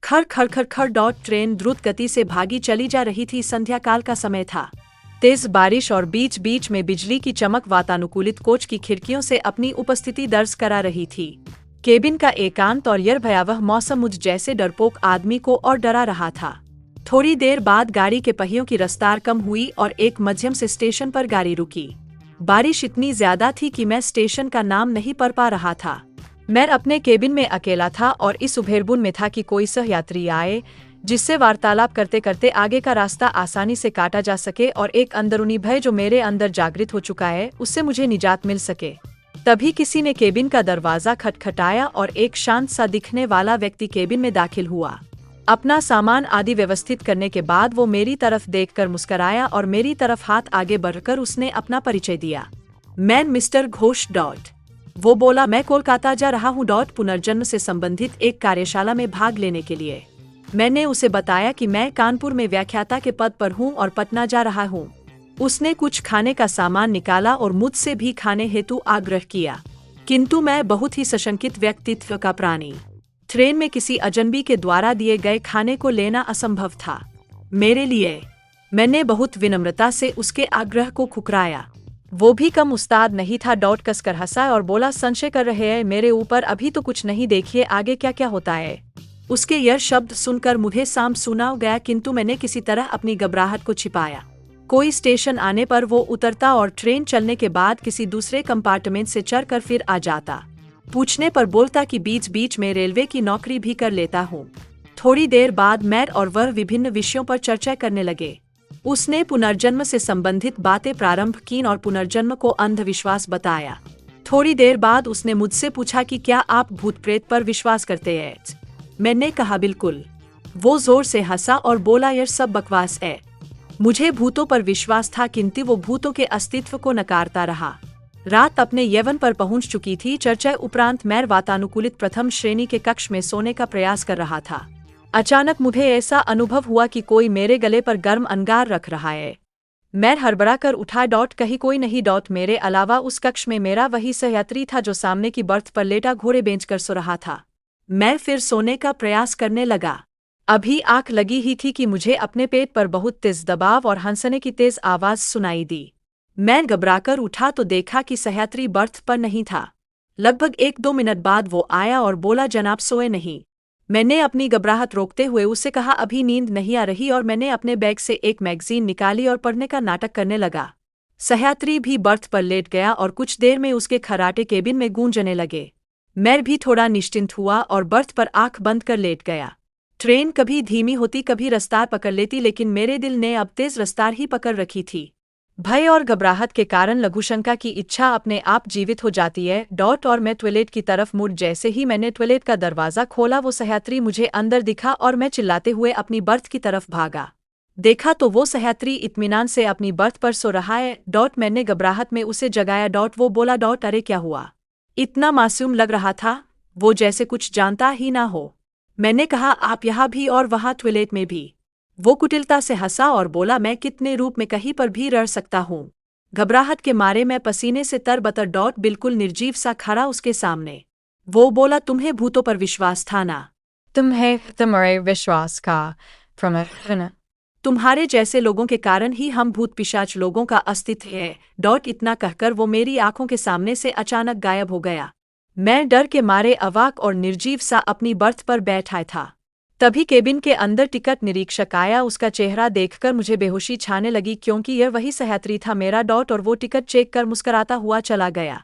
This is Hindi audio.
खड़ खड़ खड़ खड़ डॉट ट्रेन द्रुत गति से भागी चली जा रही थी। संध्या काल का समय था। तेज बारिश और बीच बीच में बिजली की चमक वातानुकूलित कोच की खिड़कियों से अपनी उपस्थिति दर्ज करा रही थी। केबिन का एकांत और यह भयावह मौसम मुझ जैसे डरपोक आदमी को और डरा रहा था। थोड़ी देर बाद गाड़ी के पहियों की रफ्तार कम हुई और एक मध्यम से स्टेशन पर गाड़ी रुकी। बारिश इतनी ज्यादा थी कि मैं स्टेशन का नाम नहीं पढ़ पा रहा था। मैं अपने केबिन में अकेला था और इस उभेरबुन में था कि कोई सहयात्री आए जिससे वार्तालाप करते करते आगे का रास्ता आसानी से काटा जा सके और एक अंदरूनी भय जो मेरे अंदर जागृत हो चुका है उससे मुझे निजात मिल सके। तभी किसी ने केबिन का दरवाजा खटखटाया और एक शांत सा दिखने वाला व्यक्ति केबिन में दाखिल हुआ। अपना सामान आदि व्यवस्थित करने के बाद वो मेरी तरफ देखकर मुस्कराया और मेरी तरफ हाथ आगे बढ़कर उसने अपना परिचय दिया। मैं मिस्टर घोष डॉट। वो बोला, मैं कोलकाता जा रहा हूँ डॉट पुनर्जन्म से संबंधित एक कार्यशाला में भाग लेने के लिए। मैंने उसे बताया कि मैं कानपुर में व्याख्याता के पद पर हूँ और पटना जा रहा हूँ। उसने कुछ खाने का सामान निकाला और मुझसे भी खाने हेतु आग्रह किया, किंतु मैं बहुत ही सशंकित व्यक्तित्व का प्राणी। ट्रेन में किसी अजनबी के द्वारा दिए गए खाने को लेना असंभव था मेरे लिए। मैंने बहुत विनम्रता से उसके आग्रह को ठुकराया। वो भी कम उस्ताद नहीं था डॉट कसकर हंसा और बोला, संशय कर रहे हैं मेरे ऊपर? अभी तो कुछ नहीं, देखिए आगे क्या क्या होता है। उसके यह शब्द सुनकर मुझे साम सुना गया, किंतु मैंने किसी तरह अपनी घबराहट को छिपाया। कोई स्टेशन आने पर वो उतरता और ट्रेन चलने के बाद किसी दूसरे कंपार्टमेंट से चढ़कर फिर आ जाता। पूछने पर बोलता कि बीच बीच में रेलवे की नौकरी भी कर लेता हूँ। थोड़ी देर बाद मैं और वह विभिन्न विषयों पर चर्चा करने लगे। उसने पुनर्जन्म से संबंधित बातें प्रारंभ की और पुनर्जन्म को अंधविश्वास बताया। थोड़ी देर बाद उसने मुझसे पूछा कि क्या आप भूत प्रेत पर विश्वास करते हैं? मैंने कहा बिल्कुल। वो जोर से हंसा और बोला, यह सब बकवास है। मुझे भूतों पर विश्वास था, किंतु वो भूतों के अस्तित्व को नकारता रहा। रात अपने यौवन पर पहुंच चुकी थी। चर्चा उपरांत मैं वातानुकूलित प्रथम श्रेणी के कक्ष में सोने का प्रयास कर रहा था। अचानक मुझे ऐसा अनुभव हुआ कि कोई मेरे गले पर गर्म अंगार रख रहा है। मैं हड़बड़ा कर उठा डॉट, कहीं कोई नहीं डॉट। मेरे अलावा उस कक्ष में मेरा वही सहयात्री था जो सामने की बर्थ पर लेटा घोड़े बेच कर सो रहा था। मैं फिर सोने का प्रयास करने लगा। अभी आंख लगी ही थी कि मुझे अपने पेट पर बहुत तेज दबाव और हंसने की तेज आवाज सुनाई दी। मैं घबराकर उठा तो देखा कि सहयात्री बर्थ पर नहीं था। लगभग 1-2 मिनट बाद वो आया और बोला, जनाब सोए नहीं? मैंने अपनी घबराहट रोकते हुए उससे कहा, अभी नींद नहीं आ रही, और मैंने अपने बैग से एक मैगजीन निकाली और पढ़ने का नाटक करने लगा। सहयात्री भी बर्थ पर लेट गया और कुछ देर में उसके खर्राटे केबिन में गूंजने लगे। मैं भी थोड़ा निश्चिंत हुआ और बर्थ पर आंख बंद कर लेट गया। ट्रेन कभी धीमी होती कभी रफ्तार पकड़ लेती, लेकिन मेरे दिल ने अब तेज रफ्तार ही पकड़ रखी थी। भय और घबराहट के कारण लघुशंका की इच्छा अपने आप जीवित हो जाती है डॉट। और मैं टॉयलेट की तरफ मुड़ जैसे ही मैंने टॉयलेट का दरवाजा खोला वो सहयात्री मुझे अंदर दिखा और मैं चिल्लाते हुए अपनी बर्थ की तरफ भागा। देखा तो वो सहयात्री इत्मीनान से अपनी बर्थ पर सो रहा है डॉट। मैंने घबराहट में उसे जगाया डॉट। वो बोला, डॉट अरे क्या हुआ? इतना मासूम लग रहा था वो, जैसे कुछ जानता ही ना हो। मैंने कहा, आप यहाँ भी और वहाँ टॉयलेट में भी? वो कुटिलता से हंसा और बोला, मैं कितने रूप में कहीं पर भी रह सकता हूँ। घबराहट के मारे मैं पसीने से तरबतर डॉट बिल्कुल निर्जीव सा खड़ा उसके सामने। वो बोला, तुम्हें भूतों पर विश्वास था ना? तुम्हें तुम्हारे विश्वास का प्रमाण तुम्हारे जैसे लोगों के कारण ही हम भूत पिशाच लोगों का अस्तित्व है डॉट। इतना कहकर वो मेरी आंखों के सामने से अचानक गायब हो गया। मैं डर के मारे अवाक और निर्जीव सा अपनी बर्थ पर बैठा था। तभी केबिन के अंदर टिकट निरीक्षक आया। उसका चेहरा देखकर मुझे बेहोशी छाने लगी, क्योंकि यह वही सहयात्री था मेरा डॉट। और वो टिकट चेक कर मुस्कराता हुआ चला गया।